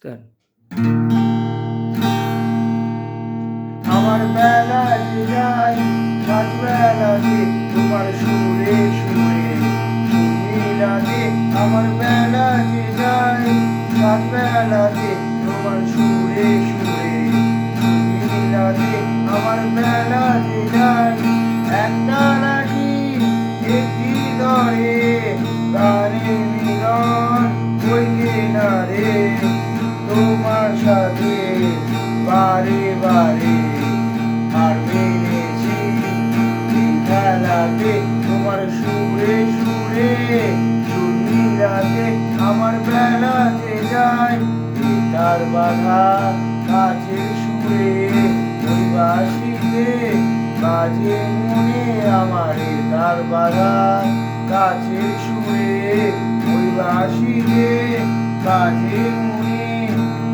Start. আমার বেলা যে যায় রাত বেলাতে তোমার সুরে সুরে মিলাতে আমার বেলা যে যায় রাত বেলাতে তোমার সুরে সুরে মিলাতে আমার বেলা যে যায় একটা লাঠি একটি দরে গানে মিলন হইতে না রে তোমার সাথে বারে বারে আর মেনেছি খেলাতে তোমার সুরে সুরে সুর মিলাতে আমার বেলাতে যায় তার বাধা কাছের সুরে ওই বাসিতে বাজে মনে আমার তার বাধা কাছের সুরে ওই বাসিতে বাজে মনে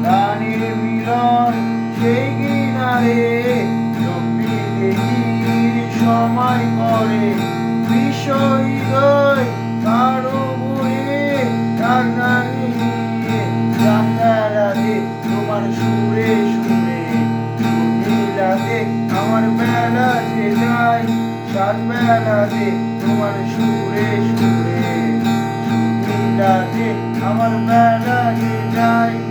গানের মিলন সেই কিনারে সময় করে বিশ্ব হৃদয় কারো বয়ে রাতে তোমার সুরে সুরে মিলাতে আমার বেলা যে যায় সাত বেলাতে তোমার সুরে সুরে মিলাতে আমার বেলা যে যায়।